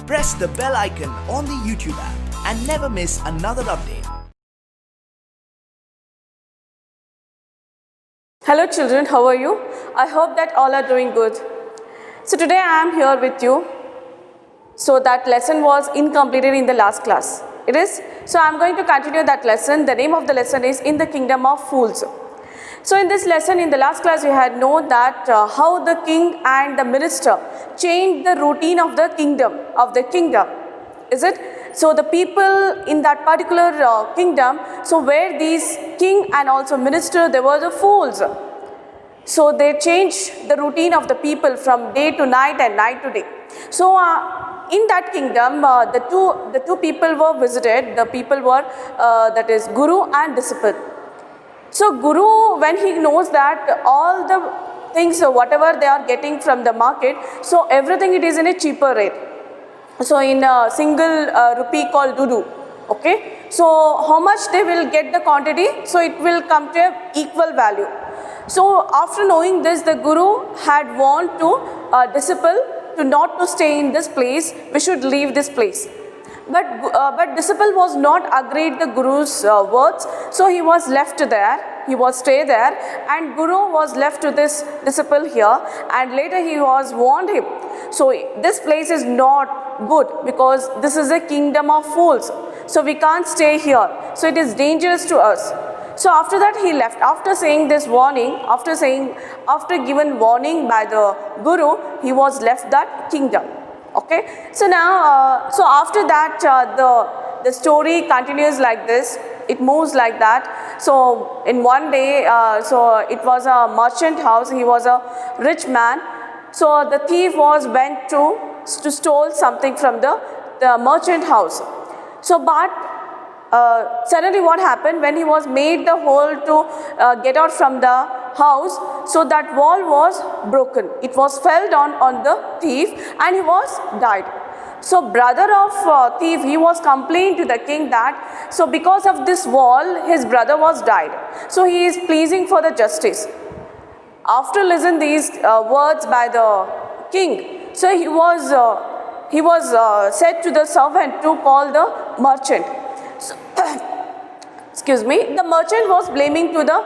press the bell icon on the YouTube app and never miss another update. Hello children, how are you? I hope that all are doing good. So today I am here with you. So that lesson was incompleted in the last class. It is. So I am going to continue that lesson. The name of the lesson is In the Kingdom of Fools. So in this lesson, in the last class, we had known that how the king and the minister changed the routine of the kingdom, is it? So the people in that particular kingdom, so where these king and also minister, they were the fools. So they changed the routine of the people from day to night and night to day. So in that kingdom, the two people were visited. The people were that is Guru and disciple. So Guru, when he knows that all the things, whatever they are getting from the market, so everything it is in a cheaper rate. So in a single rupee called Dudu, okay. So how much they will get the quantity, so it will come to a equal value. So after knowing this, the Guru had warned to disciple to not to stay in this place, we should leave this place. But disciple was not agreed the Guru's words, so he was left there, he was stay there, and Guru was left to this disciple here, and later he was warned him. So this place is not good because this is a kingdom of fools, so we can't stay here, so it is dangerous to us. So after that he left. After saying this warning, after given warning by the Guru, he was left that kingdom. Okay, so now, so after that, the story continues like this. It moves like that. So in one day, so it was a merchant house. He was a rich man. So the thief went to steal something from the merchant house. So but suddenly what happened when he was made the hole to get out from the house, so that wall was broken. It was fell down on the thief and he was died. So brother of thief, he was complaining to the king that, so because of this wall, his brother was died. So he is pleasing for the justice. After listening these words by the king, so he was said to the servant to call the merchant. So, excuse me, the merchant was blaming to the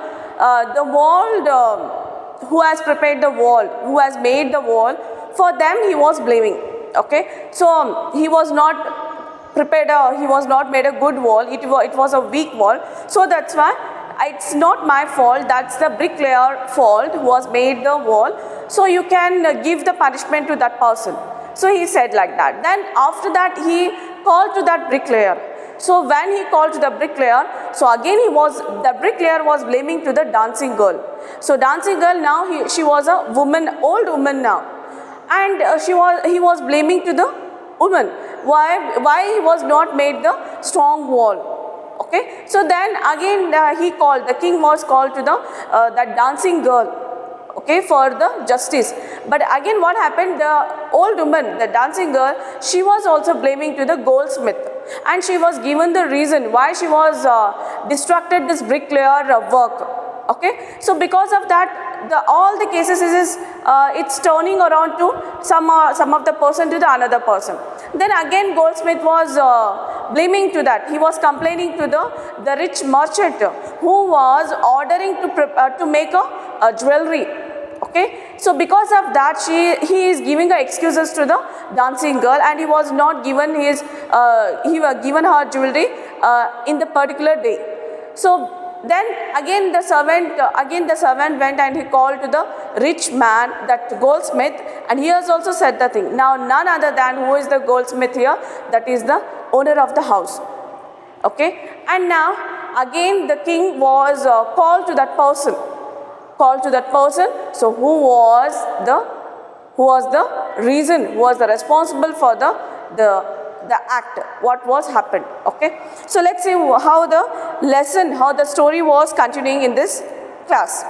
wall, who has prepared the wall, who has made the wall. For them he was blaming. Okay, so he was not prepared, he was not made a good wall, it was a weak wall. So that's why it's not my fault, that's the bricklayer fault who has made the wall. So you can give the punishment to that person. So he said like that. Then after that he called to that bricklayer. So when he called to the bricklayer, so again the bricklayer was blaming to the dancing girl. So dancing girl now, she was a woman, old woman now, and he was blaming to the woman why he was not made the strong wall. Okay, so then again the king was called to that dancing girl. Okay, for the justice. But again what happened, the old woman, the dancing girl, she was also blaming to the goldsmith, and she was given the reason why she was distracted this bricklayer work. Okay, so because of that, all the cases is it's turning around to some of the person to the another person. Then again goldsmith was blaming to that. He was complaining to the rich merchant who was ordering to make a jewelry. Okay, so because of that he is giving excuses to the dancing girl, and he was not given he was given her jewelry in the particular day. So then again the servant went and he called to the rich man, that goldsmith, and he has also said the thing. Now none other than who is the goldsmith here, that is the owner of the house. Okay, and now again the king was called to that person. So who was the reason, who was the responsible for the act, what was happened. Okay, so let's see how the story was continuing in this class.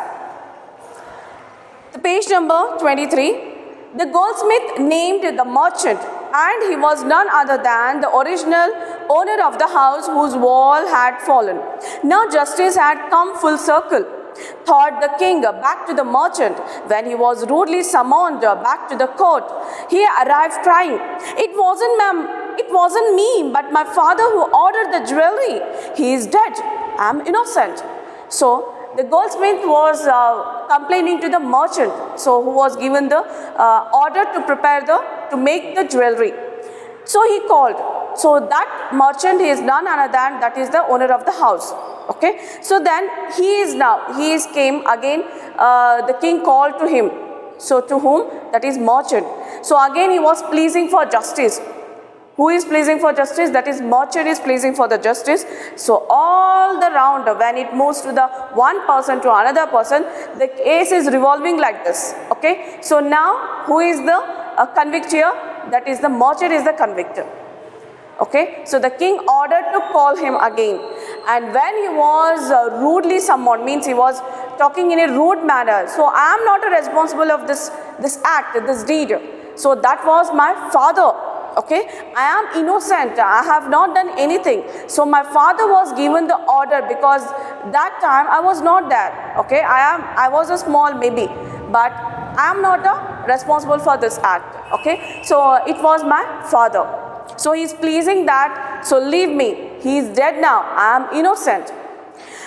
The page number 23. The goldsmith named the merchant, and he was none other than the original owner of the house whose wall had fallen. Now justice had come full circle. thought the king back to the merchant. When he was rudely summoned back to the court, he arrived crying, it wasn't me, but my father who ordered the jewelry. He is dead. I am innocent." So the goldsmith was complaining to the merchant, so who was given the order to make the jewelry. So he called. So that merchant is none other than that is the owner of the house. Okay. So then he came again. The king called to him. So to whom? That is merchant. So again he was pleasing for justice. Who is pleasing for justice? That is merchant is pleasing for the justice. So all the round, when it moves to the one person to another person, the case is revolving like this. Okay. So now who is the convict here? That is the merchant is the convictor. Okay. So the king ordered to call him again. And when he was rudely summoned, means he was talking in a rude manner. So I am not responsible of this act, this deed. So that was my father. Okay, I am innocent. I have not done anything. So my father was given the order because that time I was not there. Okay, I was a small maybe, but I am not responsible for this act. Okay, so it was my father. So he is pleasing that. So leave me. He is dead now. I am innocent.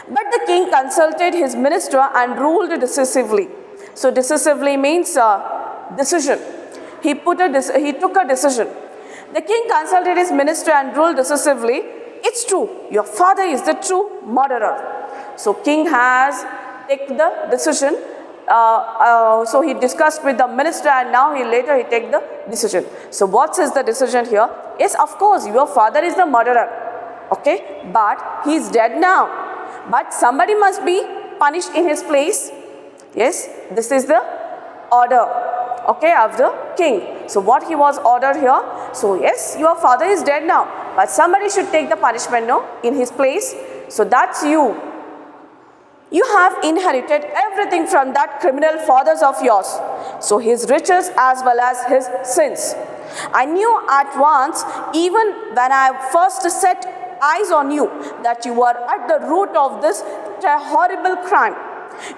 But the king consulted his minister and ruled decisively. So decisively means decision. He took a decision. The king consulted his minister and ruled decisively. It's true. Your father is the true murderer. So king has taken the decision. So he discussed with the minister and now he take the decision. So what is the decision here? Yes, of course, your father is the murderer. Okay, but he is dead now. But somebody must be punished in his place. Yes, this is the order. Okay, of the king. So what he was ordered here? So yes, your father is dead now, but somebody should take the punishment now in his place. So that's you. You have inherited everything from that criminal fathers of yours. So his riches as well as his sins. I knew at once, even when I first set eyes on you, that you were at the root of this horrible crime.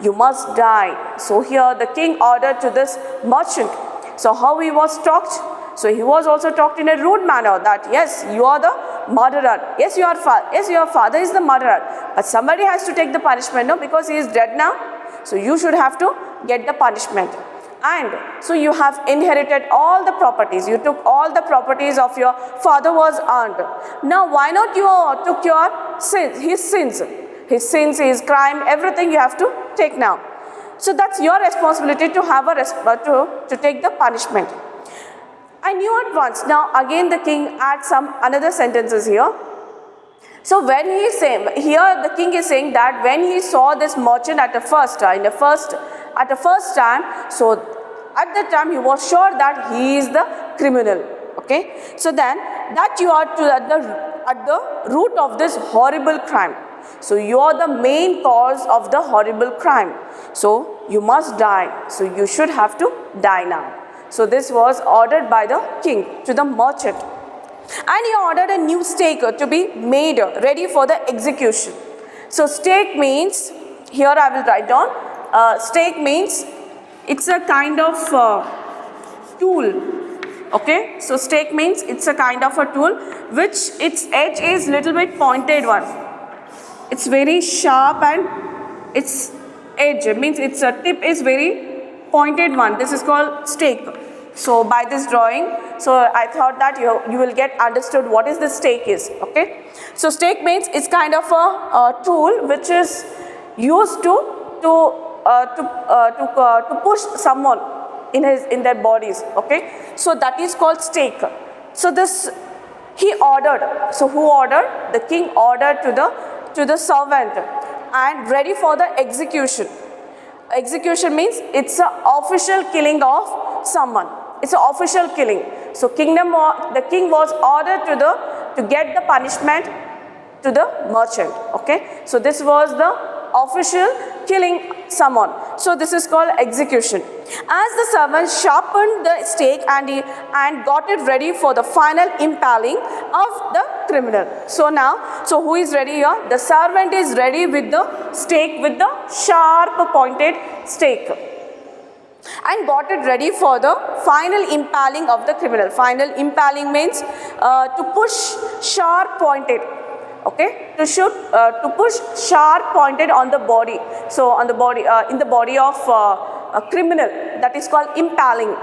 You must die. So here the king ordered to this merchant. So how he was talked? So he was also talked in a rude manner that yes, you are the murderer. Yes, your father is the murderer. But somebody has to take the punishment, no, because he is dead now. So you should have to get the punishment. And so you have inherited all the properties. You took all the properties of your father was earned. Now why not you took your sins, his sins? His sins, his crime, everything you have to take now. So that's your responsibility to have to take the punishment. I knew at once. Now again the king adds some another sentences here. So when he is saying, here the king is saying that when he saw this merchant at the first time, so at that time he was sure that he is the criminal. Okay. So then that you are at the root of this horrible crime. So you are the main cause of the horrible crime. So you must die. So you should have to die now. So this was ordered by the king to the merchant. And he ordered a new stake to be made ready for the execution. So stake means, here I will write down, stake means it's a kind of tool. Okay, so stake means it's a kind of a tool which its edge is little bit pointed one. It's very sharp and its edge means its tip is very pointed one. This is called stake. So by this drawing, so I thought that you will get understood what is the stake is. Okay, so stake means it's kind of a tool which is used to push someone in their bodies. Okay, so that is called stake. So this he ordered. So who ordered? The king ordered to the servant and ready for the execution. Execution means it's an official killing of someone. It's an official killing. So the king was ordered to get the punishment to the merchant. Okay, so this was the official killing someone. So this is called execution. As the servant sharpened the stake and got it ready for the final impaling of the criminal. So who is ready here? The servant is ready with the stake, with the sharp pointed stake, and got it ready for the final impaling of the criminal. Final impaling means to push sharp pointed. Okay, to push sharp pointed on the body. So on the body, in the body of a criminal, that is called impaling.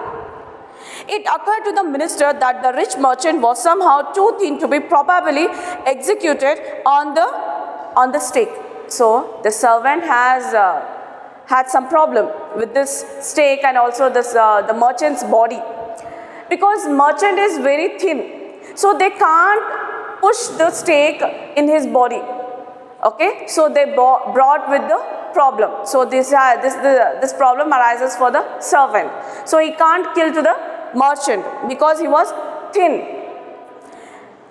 It occurred to the minister that the rich merchant was somehow too thin to be probably executed on the stake. So the servant has had some problem with this stake and also this the merchant's body, because merchant is very thin, so they can't push the stake in his body. Okay, so they brought with the problem. So this problem arises for the servant. So he can't kill to the merchant because he was thin.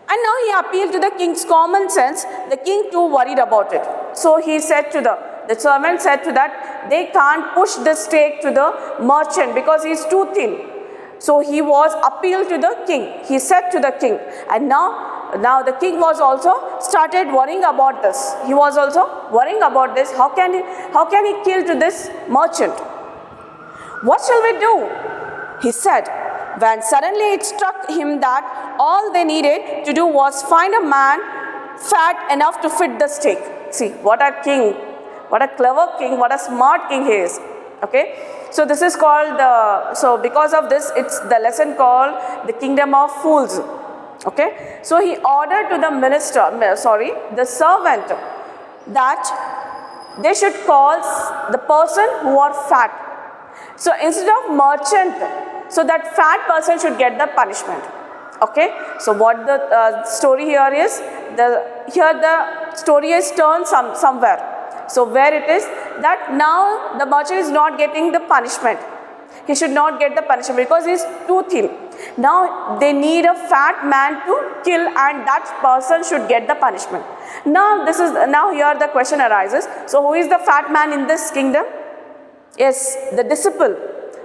And now he appealed to the king's common sense. The king too worried about it. So he said to the servant said to that, they can't push the stake to the merchant because he is too thin. So he was appealed to the king. He said to the king, and now the king was also started worrying about this. He was also worrying about this. How can he kill to this merchant? What shall we do? He said, when suddenly it struck him that all they needed to do was find a man fat enough to fit the stake. See, what a king, what a clever king, what a smart king he is. Okay. So this is called because of this, it's the lesson called the kingdom of fools. Okay. So he ordered to the servant, that they should call the person who are fat. So instead of merchant, so that fat person should get the punishment. Okay. So what the story here is, the story is turned somewhere. So where it is that now the merchant is not getting the punishment. He should not get the punishment because he is too thin. Now they need a fat man to kill, and that person should get the punishment. Now here the question arises. So who is the fat man in this kingdom? Yes, the disciple.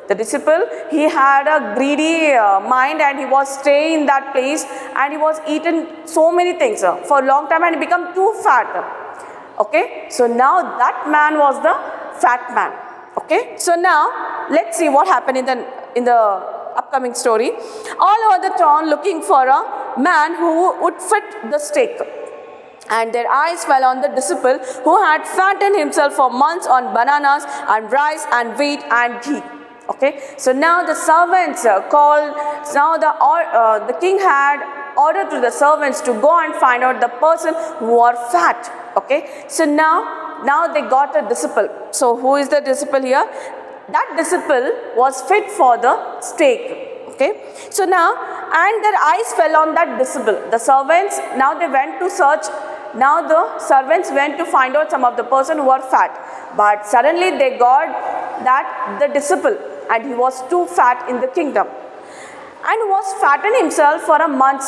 The disciple, he had a greedy mind, and he was staying in that place, and he was eating so many things for a long time, and he became too fat. Okay, so now that man was the fat man. Okay, so now let's see what happened in the upcoming story. All over the town looking for a man who would fit the stake, and their eyes fell on the disciple who had fattened himself for months on bananas and rice and wheat and ghee. Okay, so now the servants called. Now the king had ordered to the servants to go and find out the person who are fat. Okay, so now they got a disciple. So who is the disciple here? That disciple was fit for the stake. Okay, so now, and their eyes fell on that disciple. The servants, now they went to search. Now the servants went to find out some of the person who are fat, but suddenly they got that the disciple, and he was too fat in the kingdom, and was fattened himself for a month.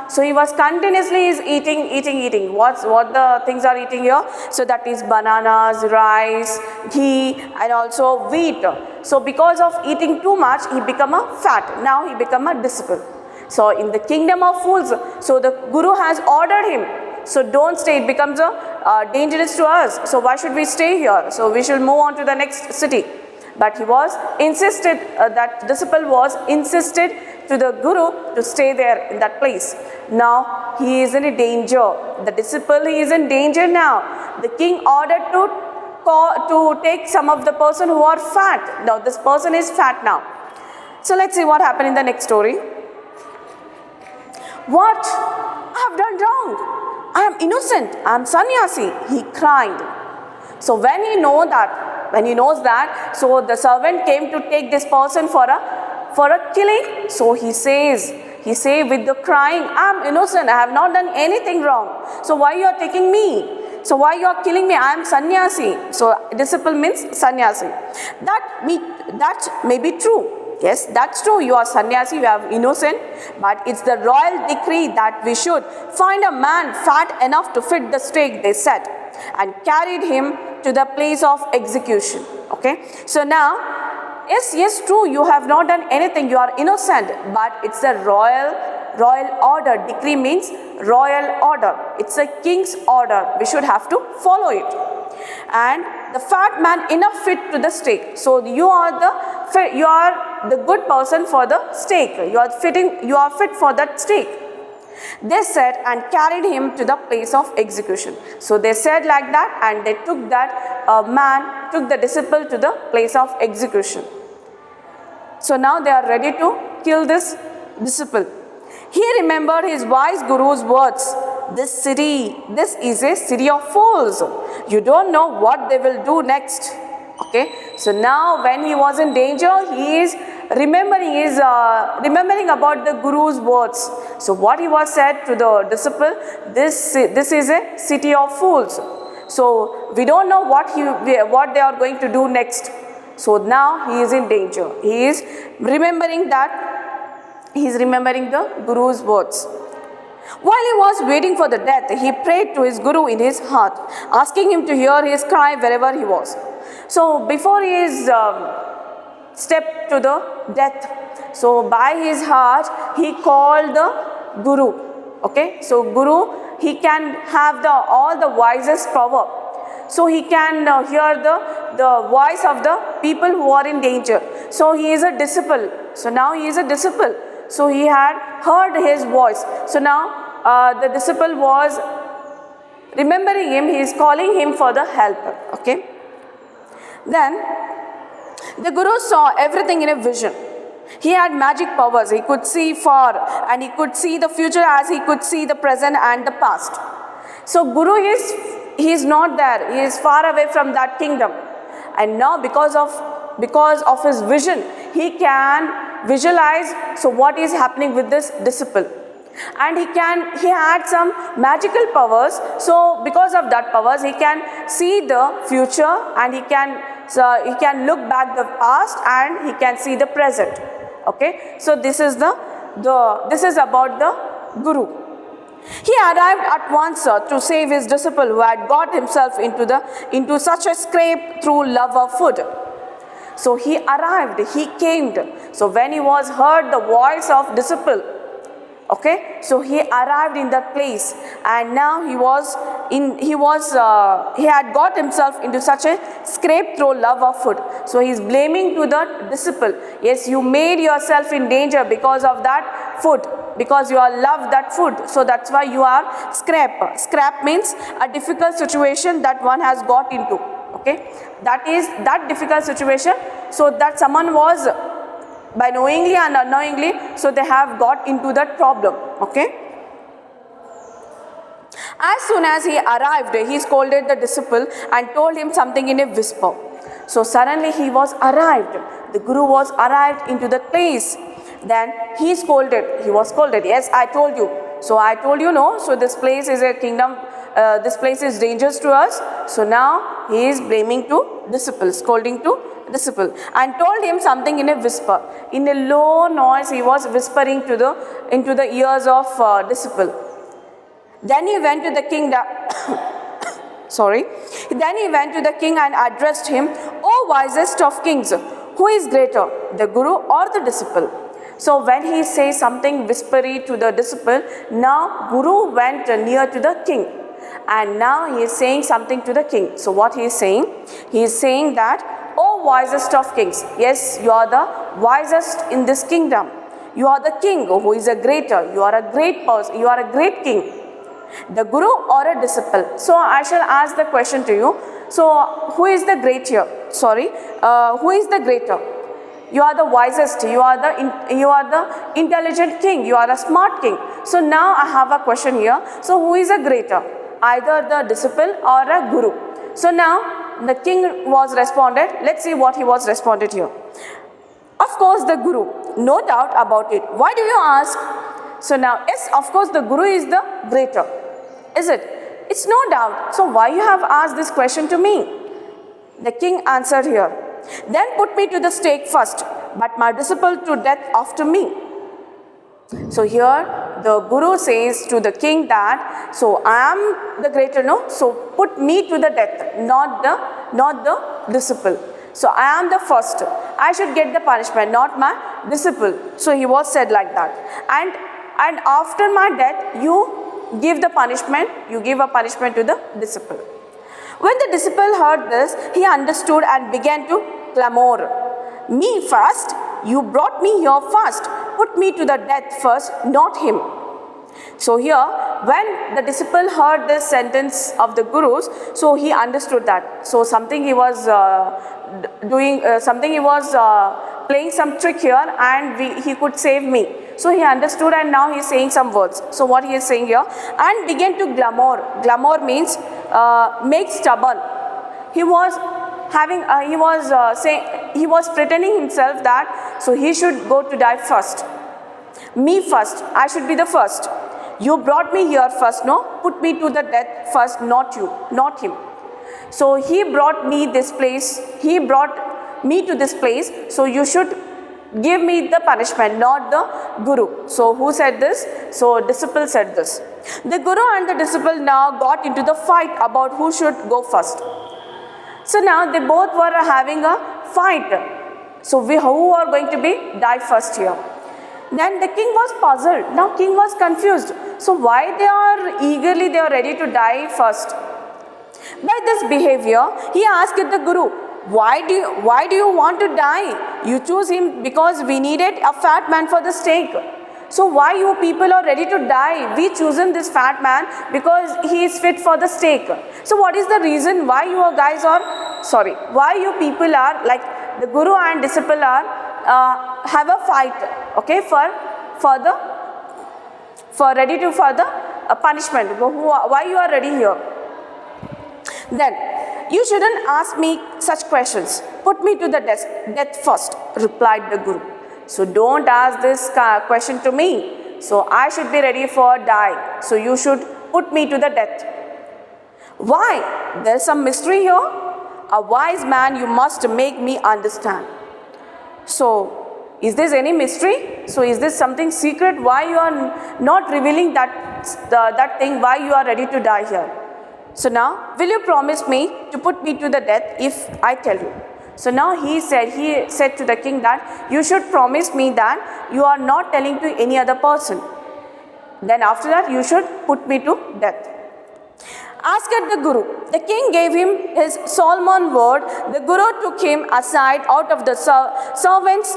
So he was continuously eating. What the things are eating here? So that is bananas, rice, ghee, and also wheat. So because of eating too much, he become a fat. Now he become a disciple. So in the kingdom of fools, so the guru has ordered him, so don't stay. It becomes dangerous to us. So why should we stay here? So we should move on to the next city. But he was insisted, that disciple was insisted to the guru to stay there in that place. Now he is in a danger. The disciple, he is in danger now. The king ordered to take some of the person who are fat. Now this person is fat now. So let's see what happened in the next story. What? I have done wrong. I am innocent. I am sannyasi. He cried. So when he knows that, so the servant came to take this person for a killing. So he says with the crying, I am innocent. I have not done anything wrong. So why you are taking me? So why you are killing me? I am sannyasi. So disciple means sannyasi. That may be true. Yes, that's true. You are sannyasi, you are innocent. But it's the royal decree that we should find a man fat enough to fit the stake, they said, and carried him to the place of execution. Okay. So now yes, true, you have not done anything, you are innocent, but it's a royal order. Decree means royal order. It's a king's order. We should have to follow it. And the fat man enough fit to the stake. So you are the good person for the stake. You are fit for that stake. They said and carried him to the place of execution. So they said like that, and they took the disciple to the place of execution. So now they are ready to kill this disciple. He remembered his wise guru's words. This is a city of fools. You don't know what they will do next. Okay. So now when he was in danger, he is remembering about the guru's words. So what he was said to the disciple, this is a city of fools. So we don't know what they are going to do next. So now he is in danger. He is remembering the guru's words. While he was waiting for the death, he prayed to his guru in his heart, asking him to hear his cry wherever he was. So before he is stepped to the death, so by his heart he called the guru. Okay, so guru, he can have all the wisest power. So he can hear the voice of the people who are in danger. So he is a disciple. So now he is a disciple. So he had heard his voice. So now the disciple was remembering him. He is calling him for the help. Okay. Then the guru saw everything in a vision. He had magic powers. He could see far, and he could see the future as he could see the present and the past. So guru he is not there. He is far away from that kingdom. And now because of his vision, he can visualize what is happening with this disciple. And he had some magical powers. So because of that powers, he can see the future, and he can look back the past, and he can see the present. Okay. So this is about the guru. He arrived at once to save his disciple who had got himself into such a scrape through love of food. So he arrived, he came. So when he was heard the voice of disciple, okay, so he arrived in that place, and now he had got himself into such a scrape through love of food. So he is blaming to the disciple. Yes, you made yourself in danger because of that food, because you are loved that food. So that's why you are scrap. Scrap means a difficult situation that one has got into. Okay, that is that difficult situation. So that someone was by knowingly and unknowingly, so they have got into that problem. Okay. As soon as he arrived, he scolded the disciple and told him something in a whisper. So suddenly he was arrived. The guru was arrived into the place. Then he was scolded. Yes, I told you. So I told you no. So this place is a kingdom. This place is dangerous to us. So now he is blaming to disciple, scolding to disciple, and told him something in a whisper. In a low noise, he was whispering into the ears of disciple. Then he went to the king. Then he went to the king and addressed him, "O wisest of kings, who is greater, the guru or the disciple?" So when he says something whispery to the disciple, now guru went near to the king, and now he is saying something to the king. So what he is saying? He is saying that, "O wisest of kings, yes, you are the wisest in this kingdom. You are the king who is a greater. You are a great person. You are a great king. The guru or a disciple?" So I shall ask the question to you. So who is the greater? Who is the greater? You are the wisest. You are the intelligent king. You are a smart king. So now I have a question here. So who is a greater? Either the disciple or a guru. So now the king was responded. Let's see what he was responded here. "Of course the guru, no doubt about it. Why do you ask?" So now, yes, of course the guru is the greater. Is it? It's no doubt. So why you have asked this question to me? The king answered here, "Then put me to the stake first, but my disciple to death after me." So here the guru says to the king that, so I am the greater, no? So put me to the death, not the disciple. So I am the first. I should get the punishment, not my disciple. So he was said like that. And after my death, you give the punishment, you give a punishment to the disciple. When the disciple heard this, he understood and began to clamor. Me first? You brought me here first. Put me to the death first, not him. So here, when the disciple heard this sentence of the Gurus, so he understood that. So something he was playing some trick here, and he could save me. So he understood, and now he is saying some words. So what he is saying here, and began to clamor. Clamor means make stubborn. He was pretending himself that so he should go to die first. Me first, I should be the first. You brought me here first, no? Put me to the death first, not you, not him. So he brought me this place, he brought me to this place, so you should give me the punishment, not the Guru. So who said this? So disciple said this. The Guru and the disciple now got into the fight about who should go first. So now they both were having a fight. So who are going to be die first here? Then the king was puzzled. Now king was confused. So why they are ready to die first? By this behavior, he asked the Guru, why do you want to die? You choose him because we needed a fat man for the stake. So why you people are ready to die? We chosen this fat man because he is fit for the stake. So what is the reason why why you people are like the Guru and disciple are have a fight, okay, for the punishment. Why you are ready here? Then you shouldn't ask me such questions. Put me to the death first, replied the Guru. So don't ask this question to me. So I should be ready for die. So you should put me to the death. Why? There is some mystery here. A wise man, you must make me understand. So is this any mystery? So is this something secret? Why you are not revealing that thing? Why you are ready to die here? So now, will you promise me to put me to the death if I tell you? So now he said to the king that you should promise me that you are not telling to any other person. Then after that you should put me to death. Asked the Guru. The king gave him his solemn word. The Guru took him aside out of the servant's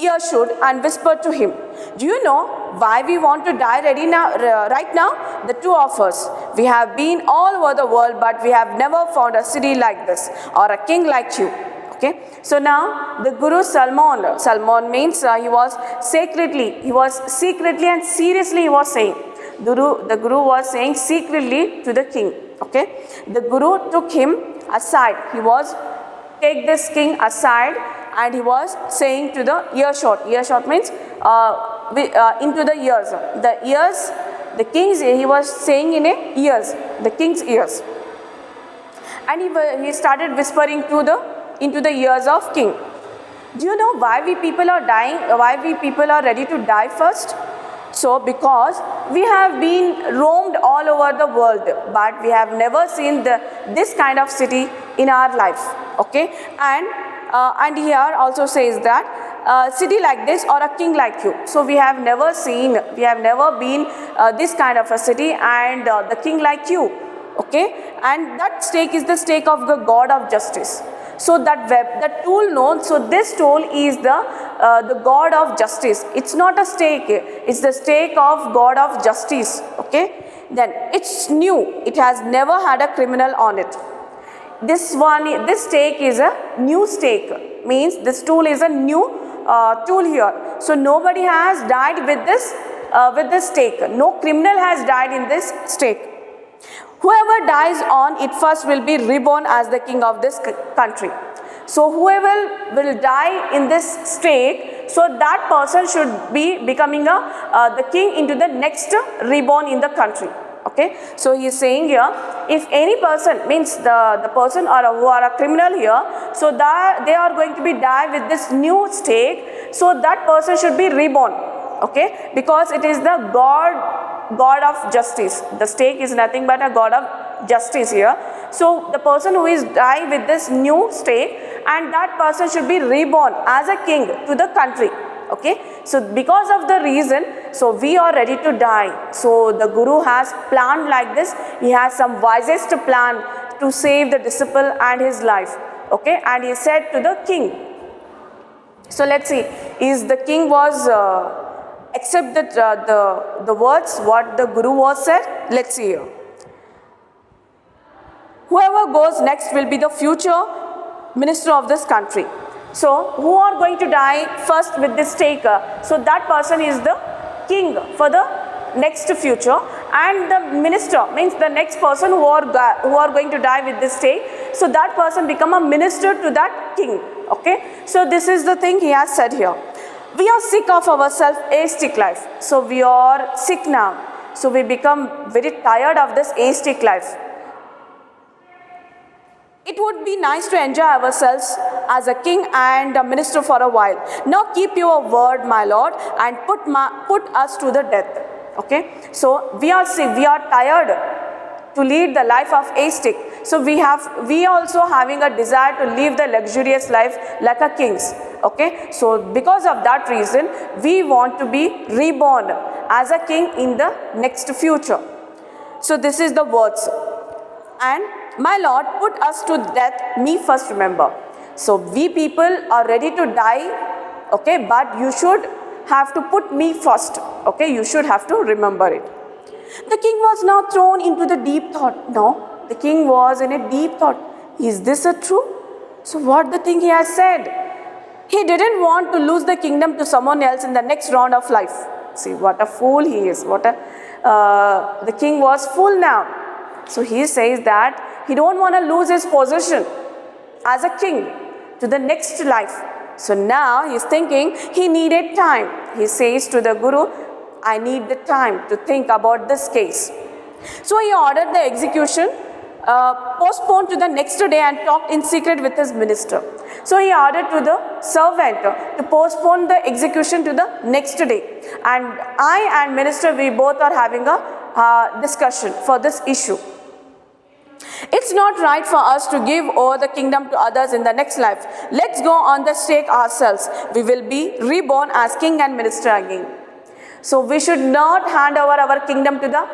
earshot and whispered to him, do you know why we want to die right now? The two of us. We have been all over the world, but we have never found a city like this or a king like you. Okay. So now the Guru Salmon means he was secretly and seriously he was saying. The Guru was saying secretly to the king. Okay. The Guru took him aside. He was take this king aside and he was saying to the earshot. Earshot means into the ears. The ears, the king's, he was saying in a ears, the king's ears. And he started whispering into the ears of king. Do you know why we people are dying? Why we people are ready to die first? So because we have been roamed all over the world, but we have never seen this kind of city in our life. Okay, and here also says that city like this or a king like you. So we have never been this kind of a city and the king like you. Okay, and that stake is the stake of the God of justice. So that tool known. So this tool is the God of justice. It's not a stake. It's the stake of God of justice. Okay. Then it's new. It has never had a criminal on it. This stake is a new stake. Means this tool is a new tool here. So nobody has died with this stake. No criminal has died in this stake. Whoever dies on it first will be reborn as the king of this country. So whoever will die in this stake, so that person should be becoming the king into the next reborn in the country. Okay. So he is saying here, if any person means the person or who are a criminal here, so that they are going to be die with this new stake, so that person should be reborn. Okay, because it is the God of justice. The stake is nothing but a God of justice here. So the person who is die with this new stake and that person should be reborn as a king to the country. Okay, so because of the reason, so we are ready to die. So the Guru has planned like this. He has some wisest plan to save the disciple and his life. Okay, and he said to the king. So let's see, is the king was accept the words what the Guru was said. Let's see here. Whoever goes next will be the future minister of this country. So who are going to die first with this stake? So that person is the king for the next future, and the minister means the next person who are going to die with this stake. So that person become a minister to that king. Okay, so this is the thing he has said here. We are sick of our self-aesthetic life. So we are sick now. So we become very tired of this aesthetic life. It would be nice to enjoy ourselves as a king and a minister for a while. Now keep your word, my lord, and put us to the death. Okay, so we are sick, we are tired to lead the life of aesthetic. So we also having a desire to live the luxurious life like a kings. Okay, so because of that reason, we want to be reborn as a king in the next future. So this is the words. And my lord, put us to death, me first remember. So we people are ready to die, okay, but you should have to put me first, okay, you should have to remember it. The king was now thrown into the deep thought. No, the king was in a deep thought. Is this a true? So what the thing he has said? He didn't want to lose the kingdom to someone else in the next round of life. See what a fool he is. The king was fool now. So he says that he don't want to lose his position as a king to the next life. So now he's thinking he needed time. He says to the Guru, I need the time to think about this case. So he ordered the execution postponed to the next day and talked in secret with his minister. So he ordered to the servant to postpone the execution to the next day. And I and minister, we both are having a discussion for this issue. It's not right for us to give over the kingdom to others in the next life. Let's go on the stake ourselves. We will be reborn as king and minister again. So we should not hand over our kingdom to the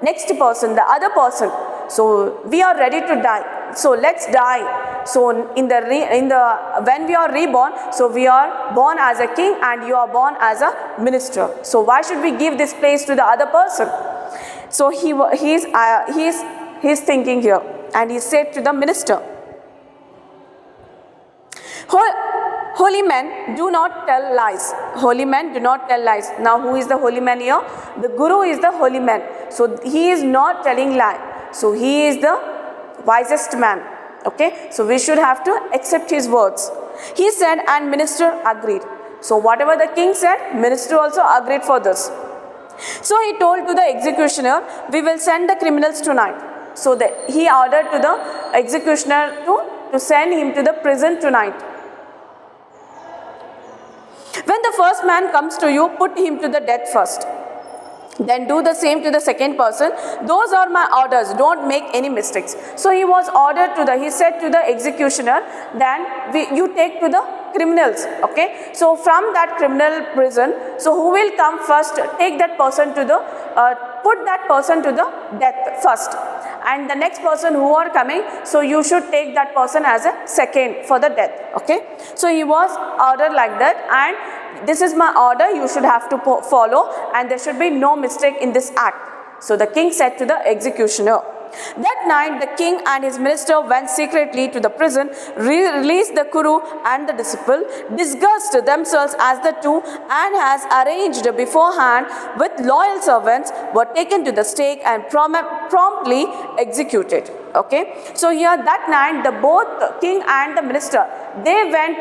next person, the other person. So we are ready to die. So let's die. So when we are reborn, so we are born as a king and you are born as a minister. So why should we give this place to the other person? So he's thinking here, and he said to the minister, holy men do not tell lies. Holy men do not tell lies. Now who is the holy man here? The Guru is the holy man. So he is not telling lie. So he is the wisest man. Okay, so we should have to accept his words. He said, and minister agreed. So whatever the king said, minister also agreed for this. So he told to the executioner, we will send the criminals tonight. So he ordered to the executioner to send him to the prison tonight. When the first man comes to you, put him to the death first. Then do the same to the second person. Those are my orders. Don't make any mistakes. So he was ordered he said to the executioner, then you take to the criminals. Okay. So from that criminal prison, so who will come first, take that person to put that person to the death first. And the next person who are coming, so you should take that person as a second for the death. Okay. So he was ordered like that, and this is my order, you should have to follow, and there should be no mistake in this act. So the king said to the executioner. That night the king and his minister went secretly to the prison, released the Guru and the disciple, disguised themselves as the two, and has arranged beforehand with loyal servants, were taken to the stake and promptly executed. Okay. So here that night both the king and the minister, they went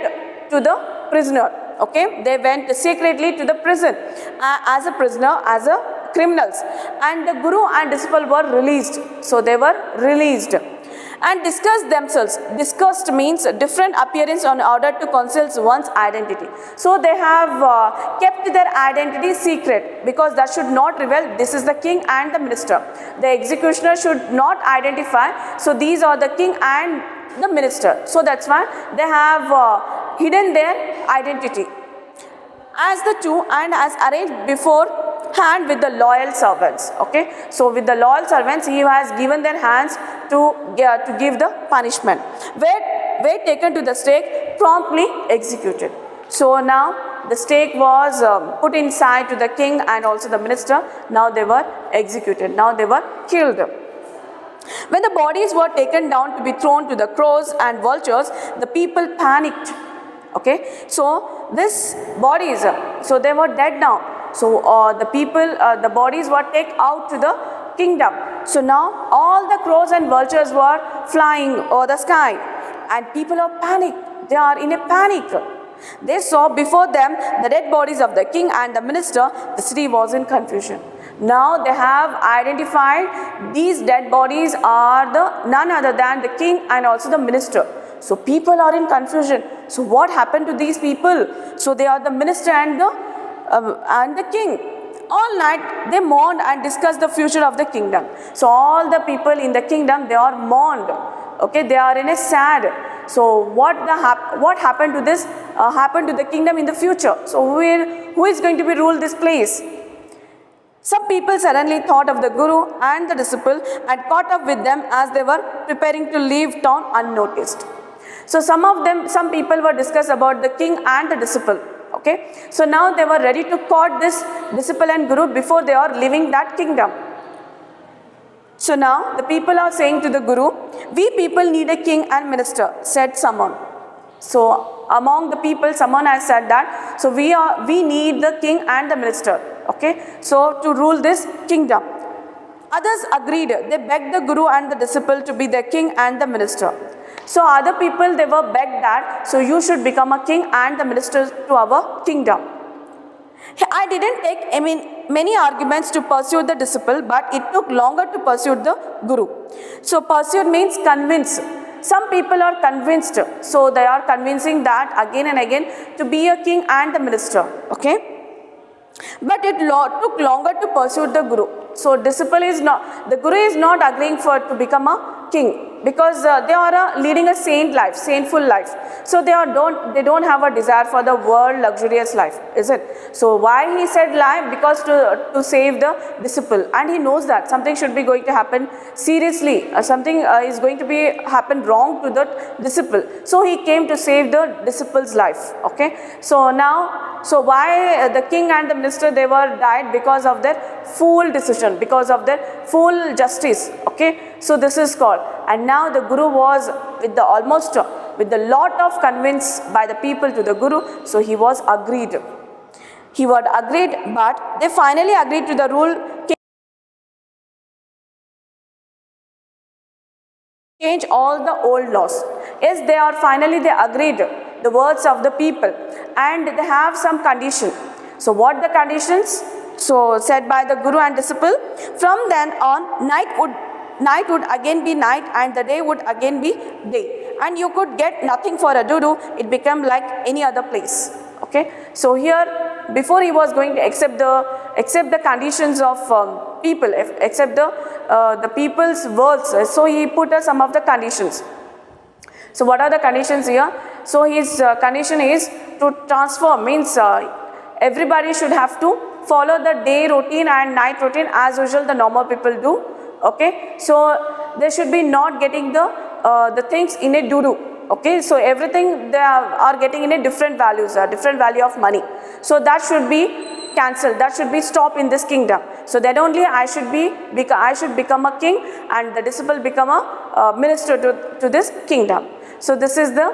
to the prisoner. Okay, they went secretly to the prison as a prisoner, as a criminals, and the Guru and disciple were released. So they were released and discussed themselves. Discussed means different appearance in order to conceal one's identity. So they have kept kept their identity secret because that should not reveal this is the king and the minister. The executioner should not identify, so these are the king and the minister. So that's why they have hidden their identity. As the two and as arranged beforehand with the loyal servants. Okay, so with the loyal servants, he has given their hands to give the punishment. Were taken to the stake, promptly executed. So now the stake was put inside to the king and also the minister. Now they were executed. Now they were killed. When the bodies were taken down to be thrown to the crows and vultures, the people panicked. Okay, so this bodies, so they were dead now. So the people, the bodies were taken out to the kingdom. So now all the crows and vultures were flying over the sky, and people are panicked. They are in a panic. They saw before them the dead bodies of the king and the minister. The city was in confusion. Now they have identified these dead bodies are the none other than the king and also the minister. So people are in confusion. So what happened to these people? So they are the minister and the king. All night they mourned and discussed the future of the kingdom. So all the people in the kingdom, they are mourned. Okay, they are in a sad. So what happened to this happened to the kingdom in the future? So who is going to be rule this place? Some people suddenly thought of the guru and the disciple and caught up with them as they were preparing to leave town unnoticed. So some people were discussed about the king and the disciple. Okay, so now they were ready to court this disciple and guru before they are leaving that kingdom. So now the people are saying to the guru, "We people need a king and minister," said someone. So among the people, someone has said that. So we need the king and the minister. Okay, so to rule this kingdom. Others agreed. They begged the guru and the disciple to be their king and the minister. So other people, they were begged that, so you should become a king and the minister to our kingdom. I didn't take many arguments to pursue the disciple, but it took longer to pursue the guru. So pursue means convince. Some people are convinced, so they are convincing that again and again to be a king and the minister. Okay, but it took longer to pursue the guru. So the guru is not agreeing to become a king because they are leading a saintful life. So they don't have a desire for the world luxurious life, is it? So why he said lie? Because to save the disciple, and he knows that something should be going to happen seriously, something is going to be happen wrong to the disciple. So he came to save the disciple's life. Okay, so now, so why the king and the minister, they were died because of their fool decision, because of their fool justice. Okay, so this is called. And now the guru was with the lot of convince by the people to the guru. So he was agreed. He was agreed, but they finally agreed to the rule. Change all the old laws. Yes, they agreed the words of the people, and they have some condition. So what the conditions? So said by the guru and disciple, from then on night would again be night and the day would again be day, and you could get nothing for a dudu. It became like any other place. Okay, so here before he was going to accept the conditions of people, accept the people's words, so he put some of the conditions. So what are the conditions here? So his condition is to transform, means everybody should have to follow the day routine and night routine as usual the normal people do. Okay, so they should be not getting the things in a dudu. Okay, so everything they are getting in a different values, a different value of money. So that should be cancelled. That should be stopped in this kingdom. So then only I should become a king and the disciple become a minister to this kingdom. So this is the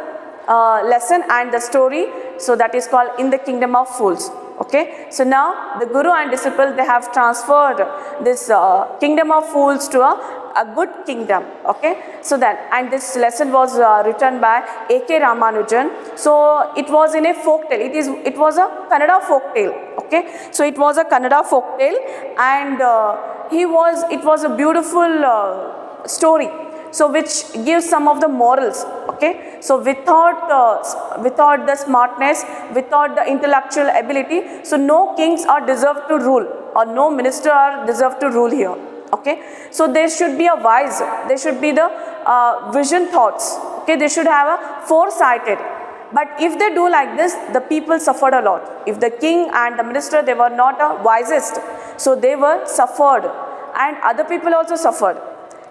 lesson and the story. So that is called In the Kingdom of Fools. Okay, so now the guru and disciple, they have transferred this kingdom of fools to a good kingdom. Okay, so that, and this lesson was written by A.K. Ramanujan. So it was in a folk tale. It was a Kannada folk tale. Okay, so it was a Kannada folk tale, and it was a beautiful story. So which gives some of the morals. Okay. Okay, so without the smartness, without the intellectual ability, so no kings are deserved to rule, or no minister are deserved to rule here. Okay, so there should be a wise, there should be the vision thoughts. Okay, they should have a foresighted. But if they do like this, the people suffered a lot. If the king and the minister, they were not the wisest, so they were suffered, and other people also suffered.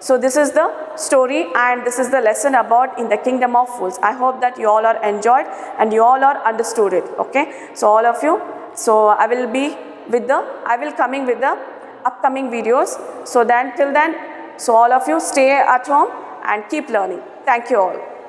So this is the story, and this is the lesson about in the kingdom of fools. I hope that you all are enjoyed and you all are understood it. Okay, so all of you, so I will coming with the upcoming videos. So then till then, so all of you stay at home and keep learning. Thank you all.